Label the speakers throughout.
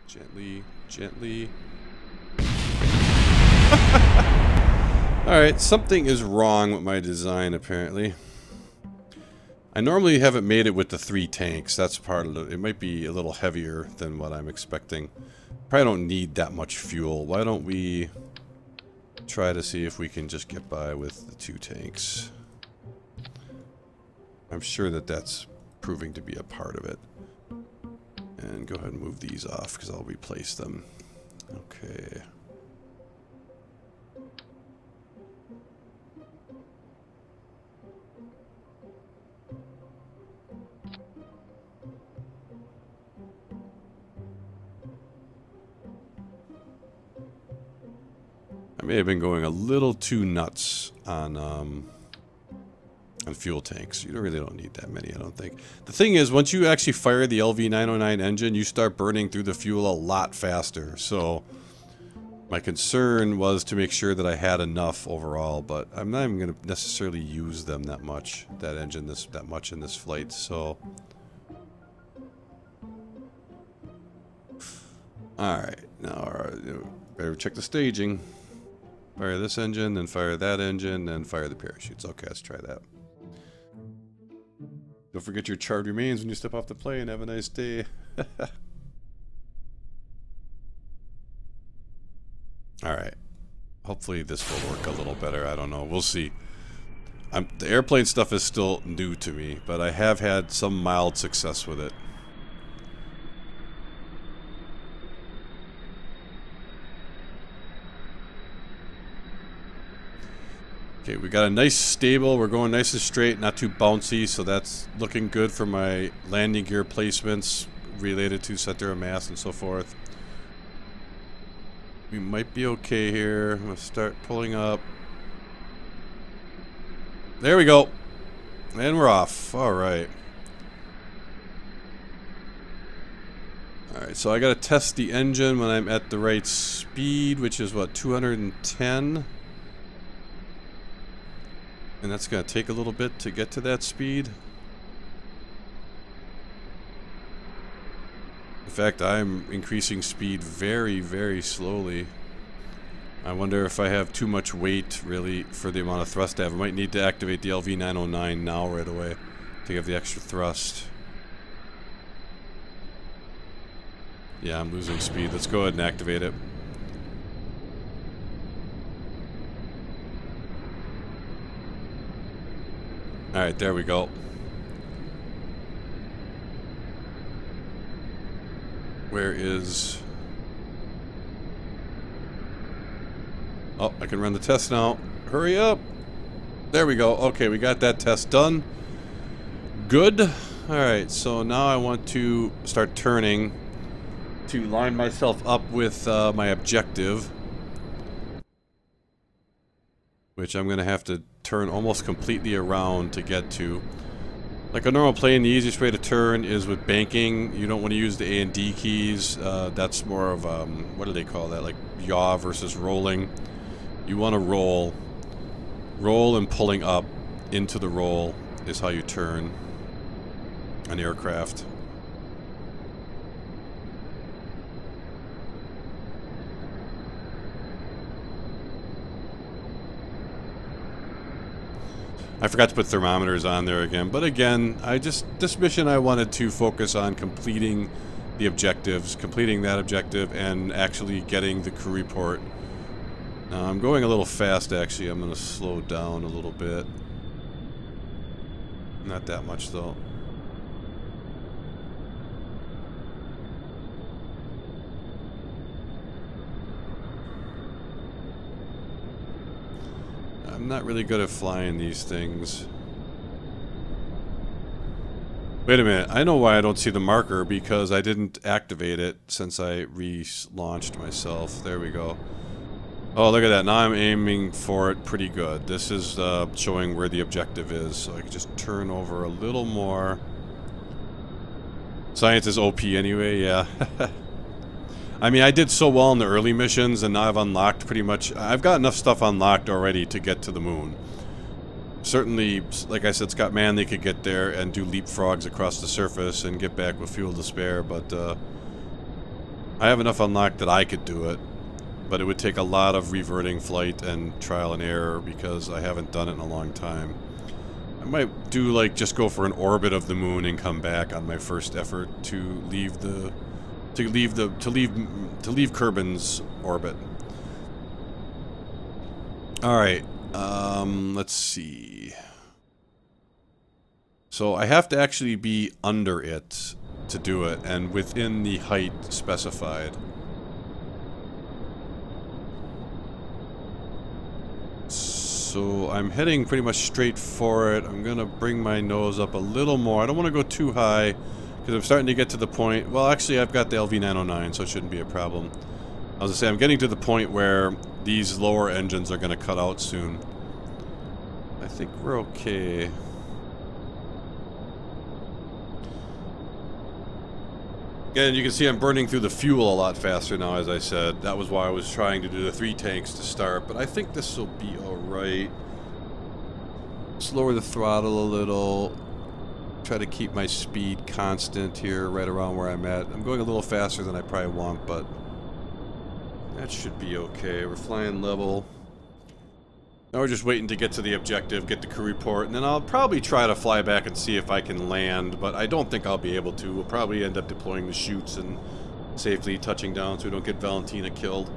Speaker 1: Gently, gently. Alright, something is wrong with my design, apparently. I normally haven't made it with the 3 tanks. That's part of it. It might be a little heavier than what I'm expecting. Probably don't need that much fuel. Why don't we try to see if we can just get by with the 2 tanks. I'm sure that that's proving to be a part of it. And go ahead and move these off because I'll replace them. Okay. I may have been going a little too nuts on fuel tanks. You really don't need that many, I don't think. The thing is, once you actually fire the LV909 engine, you start burning through the fuel a lot faster. So my concern was to make sure that I had enough overall, but I'm not even going to necessarily use them that much, that engine that much in this flight. So alright, now better check the staging. Fire this engine, then fire that engine, then fire the parachutes. Okay, let's try that. Don't forget your charred remains when you step off the plane. Have a nice day. Alright. Hopefully this will work a little better. I don't know. We'll see. The airplane stuff is still new to me, but I have had some mild success with it. Okay, we got a nice stable, we're going nice and straight, not too bouncy, so that's looking good for my landing gear placements related to center of mass and so forth. We might be okay here. I'm going to start pulling up. There we go. And we're off. Alright. Alright, so I got to test the engine when I'm at the right speed, which is what, 210? And that's going to take a little bit to get to that speed. In fact, I'm increasing speed very, very slowly. I wonder if I have too much weight, really, for the amount of thrust I have. I might need to activate the LV909 now right away to give the extra thrust. Yeah, I'm losing speed. Let's go ahead and activate it. Alright, there we go. Where is... Oh, I can run the test now. Hurry up! There we go. Okay, we got that test done. Good. Alright, so now I want to start turning to line myself up with my objective. Which I'm going to have to turn almost completely around to get to. Like a normal plane, the easiest way to turn is with banking. You don't want to use the A and D keys. That's more of, what do they call that? Like yaw versus rolling. You want to roll. Roll and pulling up into the roll is how you turn an aircraft. I forgot to put thermometers on there again, but again, this mission I wanted to focus on completing the objectives, completing that objective, and actually getting the crew report. Now, I'm going a little fast, actually. I'm going to slow down a little bit. Not that much, though. I'm not really good at flying these things. Wait a minute, I know why I don't see the marker, because I didn't activate it since I relaunched myself. There we go. Oh, look at that. Now I'm aiming for it pretty good. This is showing where the objective is, so I can just turn over a little more. Science is OP anyway, yeah. I mean, I did so well in the early missions, and now I've unlocked pretty much... I've got enough stuff unlocked already to get to the moon. Certainly, like I said, Scott Manley could get there and do leapfrogs across the surface and get back with fuel to spare, but I have enough unlocked that I could do it, but it would take a lot of reverting flight and trial and error because I haven't done it in a long time. I might do like just go for an orbit of the moon and come back on my first effort to leave Kerbin's orbit. All right, let's see. So I have to actually be under it to do it, and within the height specified. So I'm heading pretty much straight for it. I'm gonna bring my nose up a little more. I don't want to go too high because I'm starting to get to the point. Well, actually, I've got the LV909, so it shouldn't be a problem. I was gonna say I'm getting to the point where these lower engines are gonna cut out soon. I think we're okay. Again, you can see I'm burning through the fuel a lot faster now, as I said. That was why I was trying to do the 3 tanks to start, but I think this will be alright. Just lower the throttle a little. Try to keep my speed constant here, right around where I'm at. I'm going a little faster than I probably want, but that should be okay. We're flying level. Now we're just waiting to get to the objective, get the crew report, and then I'll probably try to fly back and see if I can land, but I don't think I'll be able to. We'll probably end up deploying the chutes and safely touching down so we don't get Valentina killed.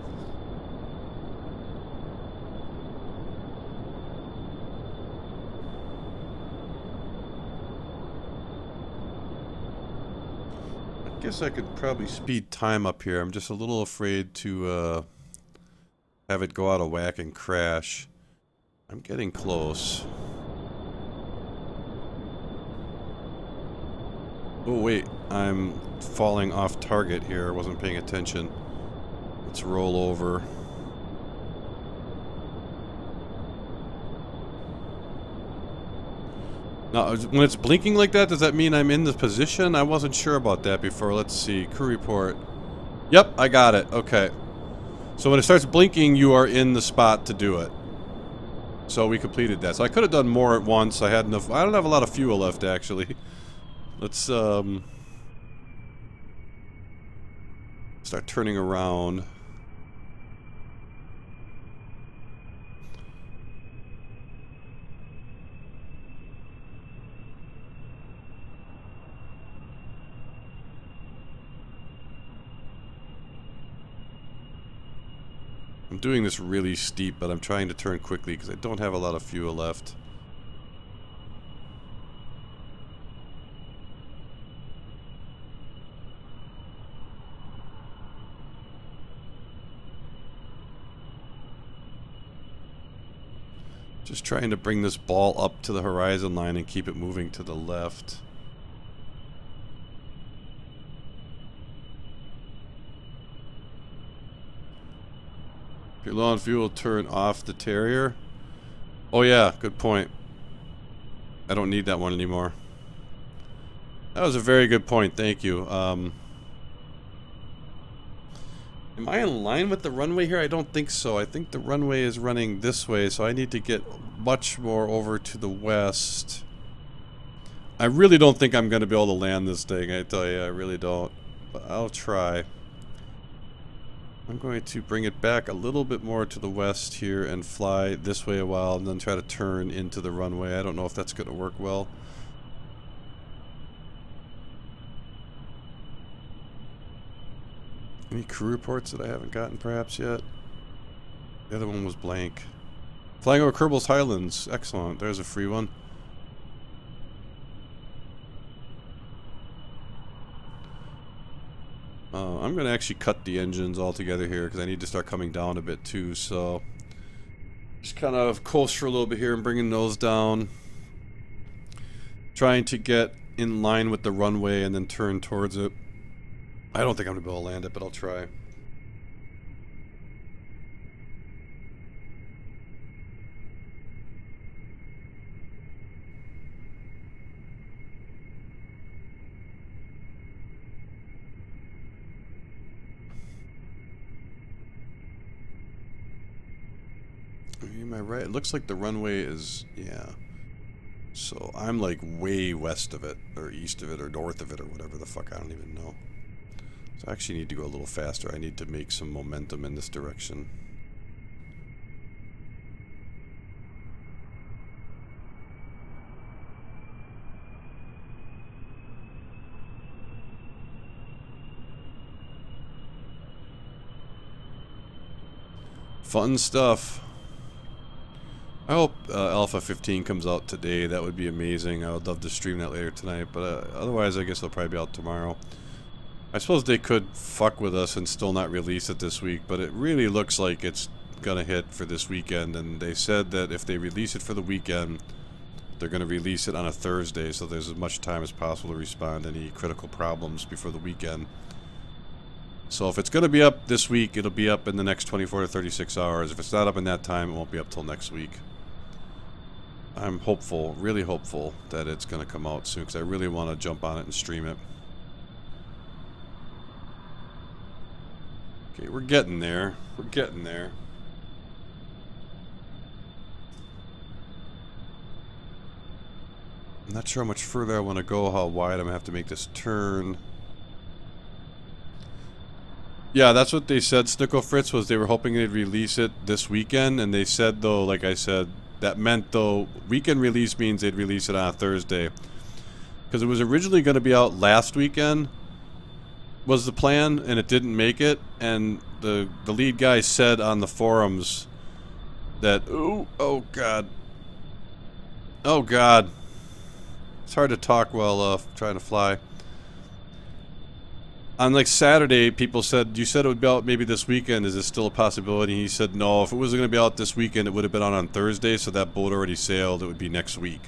Speaker 1: I guess I could probably speed time up here. I'm just a little afraid to have it go out of whack and crash. I'm getting close. Oh wait, I'm falling off target here. I wasn't paying attention. Let's roll over. Now, when it's blinking like that, does that mean I'm in the position? I wasn't sure about that before. Let's see. Crew report. Yep, I got it. Okay. So when it starts blinking, you are in the spot to do it. So we completed that. So I could have done more at once. I had enough. I don't have a lot of fuel left, actually. Let's start turning around. I'm doing this really steep, but I'm trying to turn quickly because I don't have a lot of fuel left. Just trying to bring this ball up to the horizon line and keep it moving to the left. If you're low on fuel, turn off the Terrier. Oh yeah, good point. I don't need that one anymore. That was a very good point, thank you. Am I in line with the runway here? I don't think so. I think the runway is running this way, so I need to get much more over to the west. I really don't think I'm going to be able to land this thing, I tell you, I really don't. But I'll try. I'm going to bring it back a little bit more to the west here and fly this way a while and then try to turn into the runway. I don't know if that's going to work well. Any crew reports that I haven't gotten perhaps yet? The other one was blank. Flying over Kerbal's Highlands. Excellent. There's a free one. I'm going to actually cut the engines altogether here because I need to start coming down a bit too, so just kind of coast for a little bit here and bringing those down. Trying to get in line with the runway and then turn towards it. I don't think I'm going to be able to land it, but I'll try. Am I right? It looks like the runway is, yeah. So I'm like way west of it, or east of it, or north of it, or whatever the fuck, I don't even know. So I actually need to go a little faster. I need to make some momentum in this direction. Fun stuff. I hope Alpha 15 comes out today. That would be amazing. I would love to stream that later tonight, but otherwise I guess it'll probably be out tomorrow. I suppose they could fuck with us and still not release it this week, but it really looks like it's gonna hit for this weekend, and they said that if they release it for the weekend, they're gonna release it on a Thursday, so there's as much time as possible to respond to any critical problems before the weekend. So if it's going to be up this week, it'll be up in the next 24 to 36 hours. If it's not up in that time, it won't be up till next week. I'm hopeful, really hopeful, that it's going to come out soon, because I really want to jump on it and stream it. Okay, we're getting there. We're getting there. I'm not sure how much further I want to go, how wide I'm going to have to make this turn. Yeah, that's what they said, Snickle Fritz, was they were hoping they'd release it this weekend, and they said, though, like I said, that meant, though, weekend release means they'd release it on a Thursday. Because it was originally going to be out last weekend, was the plan, and it didn't make it, and the lead guy said on the forums that, oh god. Oh god. It's hard to talk while trying to fly. On like Saturday, people said, you said it would be out maybe this weekend. Is this still a possibility? And he said, no, if it was going to be out this weekend, it would have been out on Thursday, so that boat already sailed. It would be next week.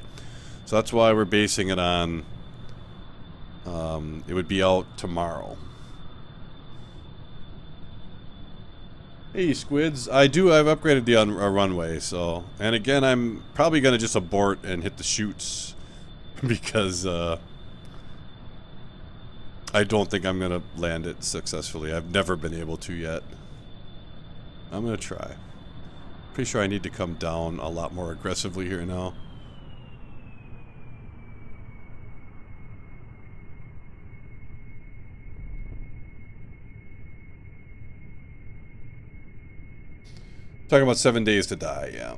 Speaker 1: So that's why we're basing it on, it would be out tomorrow. Hey, squids. I've upgraded the runway, so. And again, I'm probably going to just abort and hit the chutes because, I don't think I'm going to land it successfully. I've never been able to yet. I'm going to try. Pretty sure I need to come down a lot more aggressively here now. Talking about 7 days to die, yeah.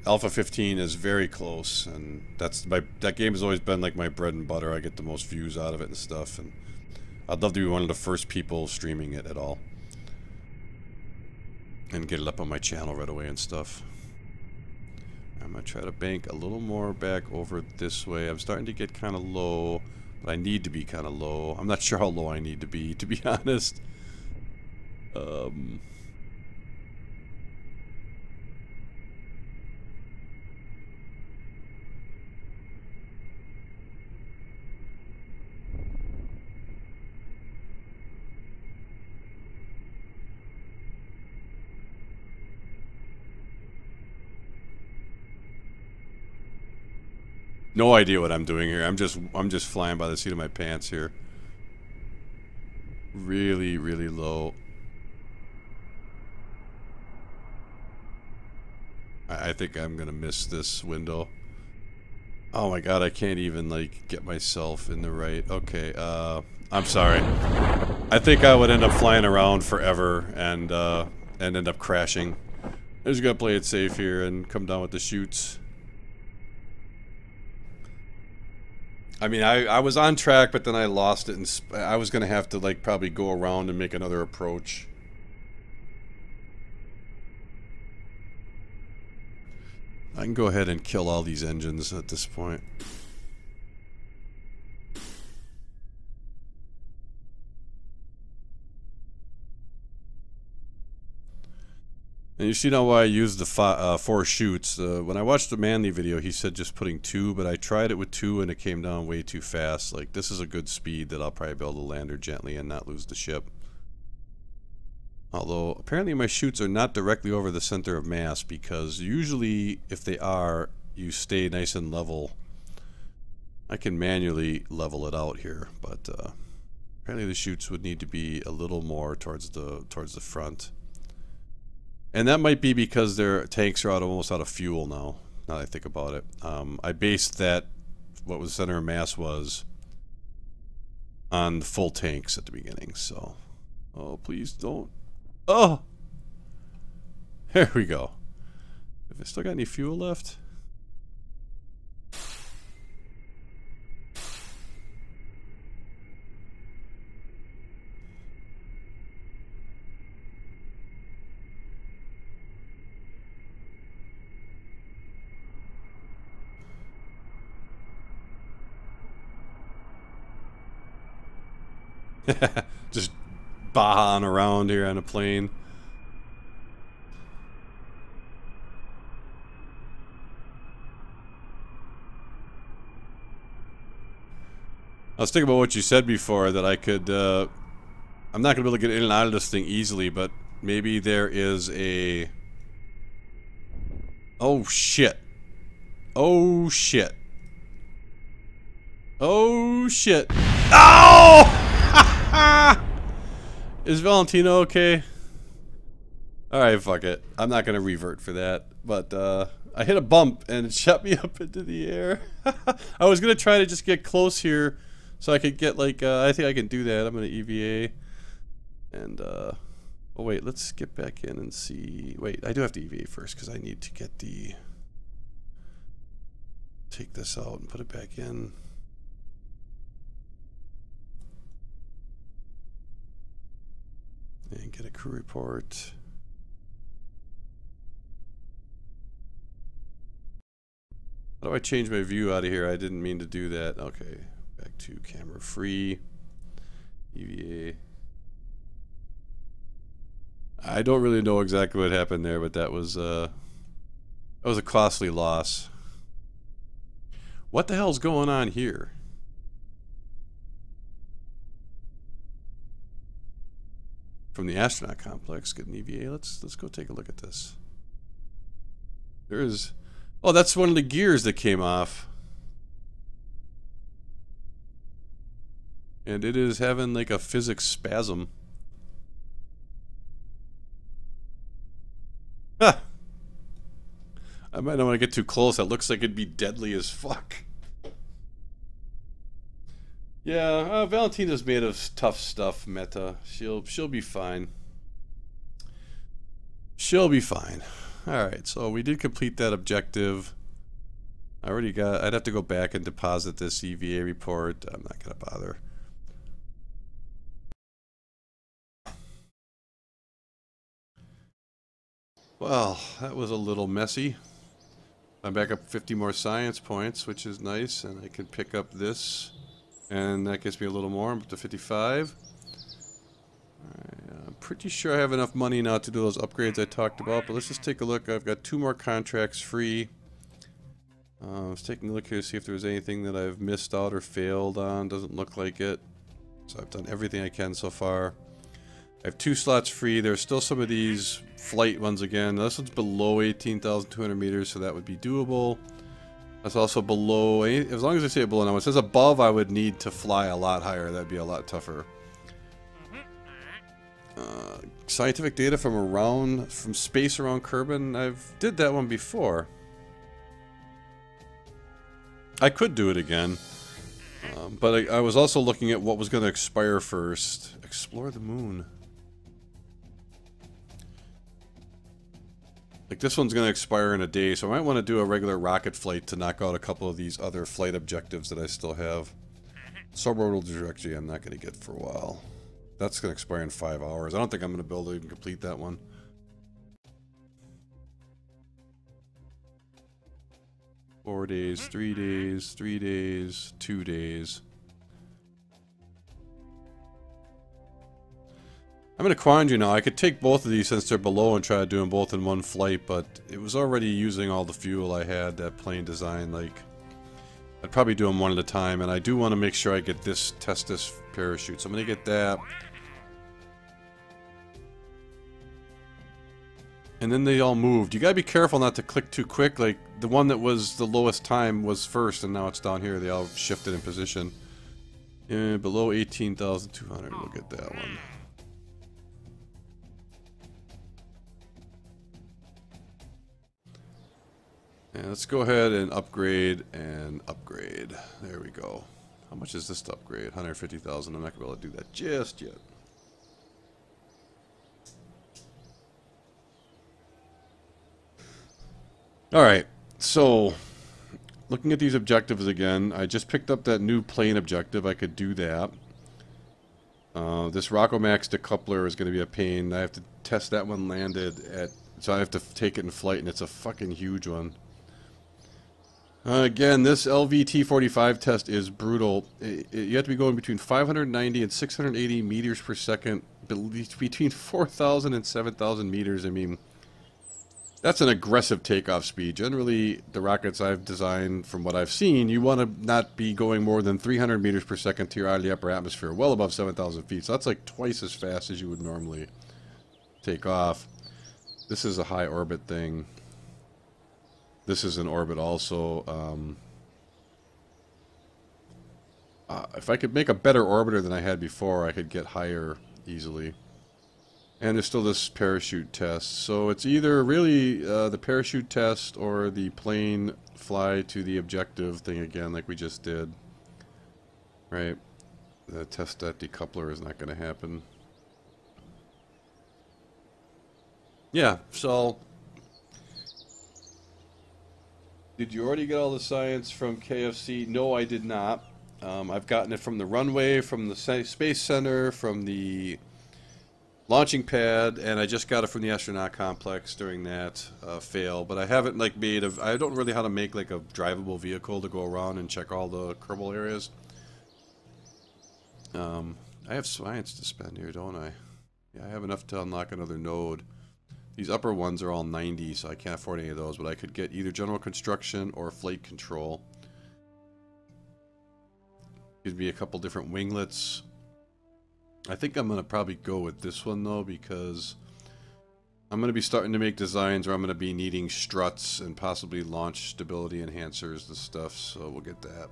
Speaker 1: Alpha 15 is very close, and that game has always been like my bread and butter. I get the most views out of it and stuff, and I'd love to be one of the first people streaming it at all. And get it up on my channel right away and stuff. I'm going to try to bank a little more back over this way. I'm starting to get kind of low, but I need to be kind of low. I'm not sure how low I need to be honest. No idea what I'm doing here. I'm just flying by the seat of my pants here. Really, really low. I think I'm gonna miss this window. Oh my god, I can't even like get myself in the right. Okay, I'm sorry. I think I would end up flying around forever and end up crashing. I'm just gonna play it safe here and come down with the chutes. I mean, I was on track, but then I lost it, and I was going to have to, like, probably go around and make another approach. I can go ahead and kill all these engines at this point. And you see now why I used the 4 chutes. When I watched the Manly video, he said just putting 2, but I tried it with 2 and it came down way too fast. Like, this is a good speed that I'll probably be able to land her gently and not lose the ship. Although, apparently my chutes are not directly over the center of mass, because usually, if they are, you stay nice and level. I can manually level it out here, but apparently the chutes would need to be a little more towards the front. And that might be because their tanks are almost out of fuel now that I think about it. I based that, what was center of mass was, on the full tanks at the beginning. So, oh, please don't. Oh, there we go. Have I still got any fuel left? Just bahaing around here on a plane. I was thinking about what you said before, that I could, I'm not going to be able to get in and out of this thing easily, but maybe there is a... Oh, shit. Oh, shit. Oh, shit. Oh! Is Valentino okay? Alright, fuck it. I'm not going to revert for that. But, I hit a bump and it shot me up into the air. I was going to try to just get close here so I could get, like, I think I can do that. I'm going to EVA. And, oh, wait, let's get back in and see. Wait, I do have to EVA first because I need to get the... Take this out and put it back in. And get a crew report. How do I change my view out of here? I didn't mean to do that. Okay, back to camera free. EVA. I don't really know exactly what happened there, but that was a costly loss. What the hell's going on here? From the astronaut complex, get an EVA. Let's go take a look at this. There is... Oh, that's one of the gears that came off. And it is having like a physics spasm. Ha! I might not want to get too close. That looks like it'd be deadly as fuck. Yeah, Valentina's made of tough stuff, Meta. She'll be fine. She'll be fine. Alright, so we did complete that objective. I already got... I'd have to go back and deposit this EVA report. I'm not going to bother. Well, that was a little messy. I'm back up 50 more science points, which is nice, and I can pick up this. And that gets me a little more. I'm up to 55. I'm pretty sure I have enough money now to do those upgrades I talked about, but let's just take a look. I've got 2 more contracts free. I was taking a look here to see if there was anything that I've missed out or failed on. Doesn't look like it. So I've done everything I can so far. I have 2 slots free. There's still some of these flight ones again. This one's below 18,200 meters, so that would be doable. That's also below, as long as I say it below now. It says above, I would need to fly a lot higher. That'd be a lot tougher. Scientific data from space around Kerbal. I've did that one before. I could do it again. But I was also looking at what was going to expire first. Explore the moon. Like this one's going to expire in a day, so I might want to do a regular rocket flight to knock out a couple of these other flight objectives that I still have. Suborbital trajectory I'm not going to get for a while. That's going to expire in 5 hours. I don't think I'm going to be able to even complete that one. Four days, 3 days, 3 days, 2 days. I'm in a quandary now. I could take both of these since they're below and try to do them both in one flight, but it was already using all the fuel I had, that plane design. Like, I'd probably do them one at a time, and I do want to make sure I get this, test this parachute. So I'm going to get that. And then they all moved. You gotta be careful not to click too quick. Like, the one that was the lowest time was first, and now it's down here. They all shifted in position. Yeah, below 18,200. We'll get that one. And let's go ahead and upgrade and upgrade. There we go. How much is this to upgrade? 150,000. I'm not gonna be able to do that just yet. Alright, so looking at these objectives again, I just picked up that new plane objective. I could do that. This Rockomax decoupler is going to be a pain. I have to test that one landed at... So I have to take it in flight, and it's a fucking huge one. Again, this LVT-45 test is brutal. You have to be going between 590 and 680 meters per second, between 4,000 and 7,000 meters. I mean, that's an aggressive takeoff speed. Generally, the rockets I've designed, from what I've seen, you want to not be going more than 300 meters per second to you're out of the upper atmosphere, well above 7,000 feet. So that's like twice as fast as you would normally take off. This is a high orbit thing. This is an orbit also. If I could make a better orbiter than I had before, I could get higher easily. And there's still this parachute test. So it's either really the parachute test or the plane fly to the objective thing again, like we just did. Right? The test that decoupler is not going to happen. Yeah, so... Did you already get all the science from KFC? No, I did not. I've gotten it from the runway, from the Space Center, from the launching pad, and I just got it from the astronaut complex during that fail. But I haven't like made a... I don't really know how to make like a drivable vehicle to go around and check all the Kerbal areas. I have science to spend here, don't I? Yeah, I have enough to unlock another node. These upper ones are all 90, so I can't afford any of those, but I could get either general construction or flight control. Gives me a couple different winglets. I think I'm going to probably go with this one, though, because I'm going to be starting to make designs where I'm going to be needing struts and possibly launch stability enhancers and stuff, so we'll get that.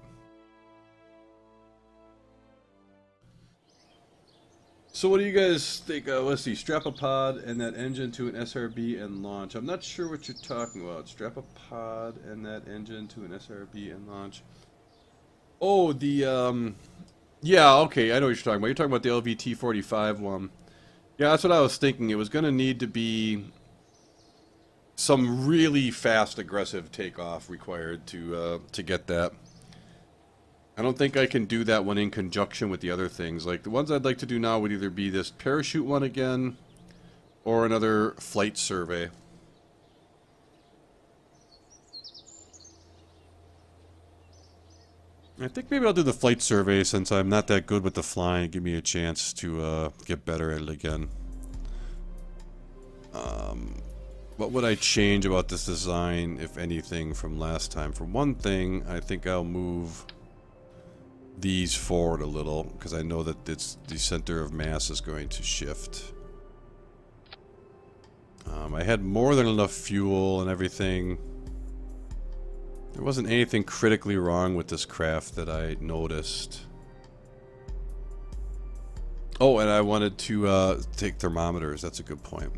Speaker 1: So what do you guys think? Let's see, strap a pod and that engine to an SRB and launch. I'm not sure what you're talking about. Strap a pod and that engine to an SRB and launch. Oh, the, yeah, okay, I know what you're talking about. You're talking about the LVT-45 one. Yeah, that's what I was thinking. It was going to need to be some really fast, aggressive takeoff required to get that. I don't think I can do that one in conjunction with the other things. Like, the ones I'd like to do now would either be this parachute one again, or another flight survey. I think maybe I'll do the flight survey since I'm not that good with the flying. Give me a chance to get better at it again. What would I change about this design, if anything, from last time? For one thing, I think I'll move these forward a little, because I know that it's the center of mass is going to shift. I had more than enough fuel and everything. There wasn't anything critically wrong with this craft that I noticed. Oh, and I wanted to take thermometers. That's a good point.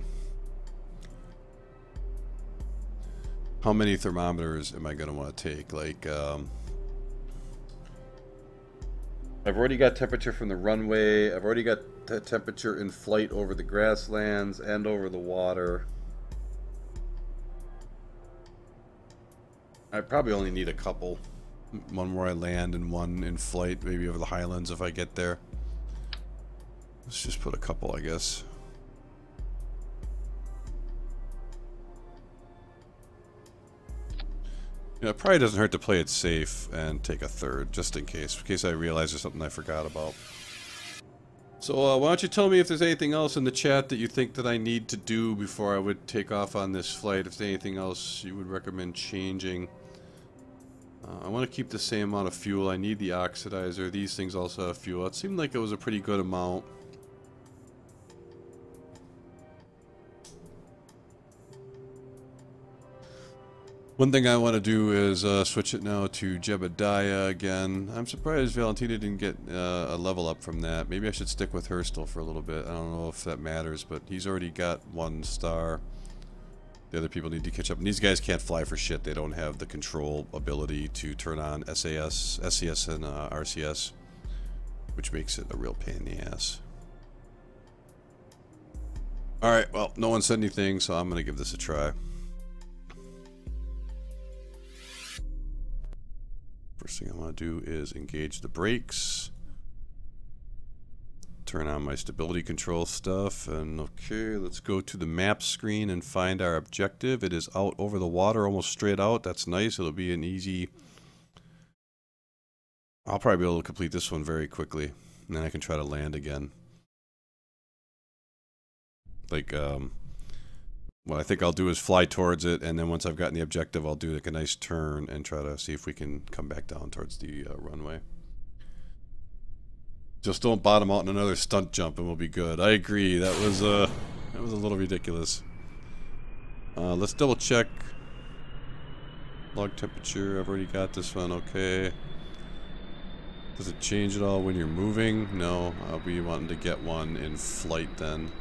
Speaker 1: How many thermometers am I going to want to take? Like, I've already got temperature from the runway. I've already got temperature in flight over the grasslands and over the water. I probably only need a couple. One where I land and one in flight, maybe over the highlands if I get there. Let's just put a couple, I guess. You know, it probably doesn't hurt to play it safe and take a third, just in case I realize there's something I forgot about. So why don't you tell me if there's anything else in the chat that you think that I need to do before I would take off on this flight, if there's anything else you would recommend changing. I want to keep the same amount of fuel. I need the oxidizer. These things also have fuel. It seemed like it was a pretty good amount. One thing I want to do is switch it now to Jebediah again. I'm surprised Valentina didn't get a level up from that. Maybe I should stick with her still for a little bit. I don't know if that matters, but he's already got 1 star. The other people need to catch up. And these guys can't fly for shit. They don't have the control ability to turn on SAS, SCS, and RCS, which makes it a real pain in the ass. Alright, well, no one said anything, so I'm going to give this a try. First thing I want to do is engage the brakes. Turn on my stability control stuff, and okay, let's go to the map screen and find our objective. It is out over the water, almost straight out. That's nice. It'll be an easy... I'll probably be able to complete this one very quickly, and then I can try to land again. Like, what I think I'll do is fly towards it, and then once I've gotten the objective, I'll do like a nice turn and try to see if we can come back down towards the runway. Just don't bottom out in another stunt jump and we'll be good. I agree. That was a little ridiculous. Let's double check. Log temperature. I've already got this one. Okay. Does it change at all when you're moving? No. I'll be wanting to get one in flight then.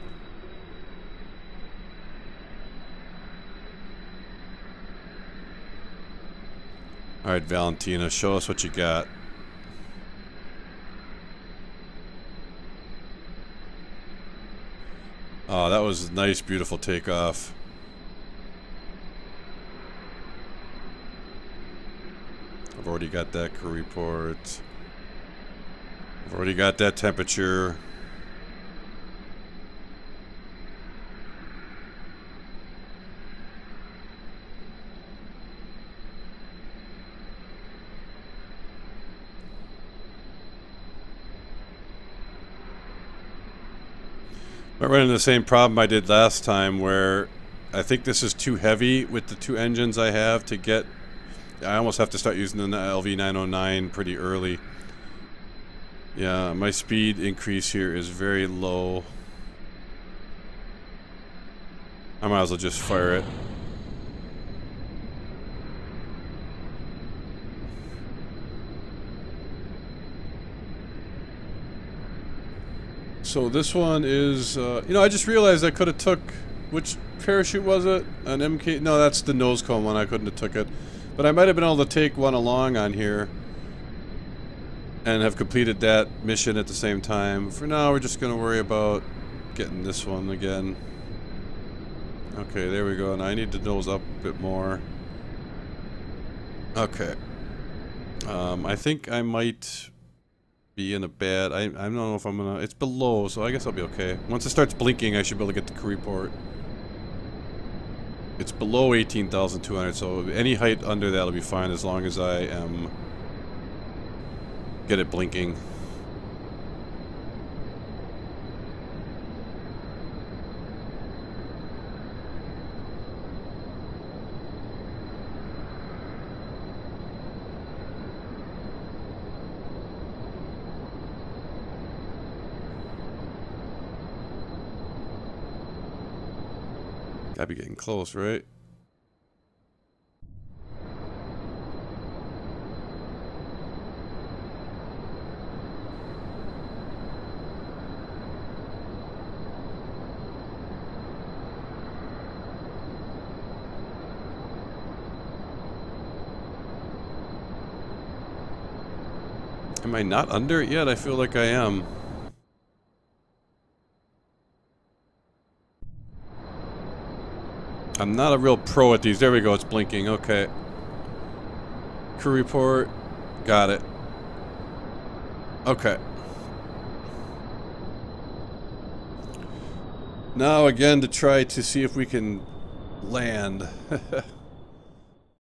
Speaker 1: Alright, Valentina, show us what you got. Oh, that was a nice, beautiful takeoff. I've already got that crew report. I've already got that temperature. I ran into the same problem I did last time where I think this is too heavy with the two engines I have to get... I almost have to start using the LV909 pretty early. Yeah, my speed increase here is very low. I might as well just fire it. So this one is, you know, I just realized I could have took, which parachute was it? An MK, no, that's the nose cone one, I couldn't have took it. But I might have been able to take one along on here and have completed that mission at the same time. For now, we're just going to worry about getting this one again. Okay, there we go, and I need to nose up a bit more. Okay. I think I might... be in a bad... I don't know if I'm gonna... It's below, so I guess I'll be okay. Once it starts blinking, I should be able to get the crew report. It's below 18,200, so any height under that will be fine as long as I am... get it blinking. Gotta be getting close, right? Am I not under it yet? I feel like I am. I'm not a real pro at these. There we go, it's blinking. Okay. Crew report. Got it. Okay. Now again to try to see if we can land.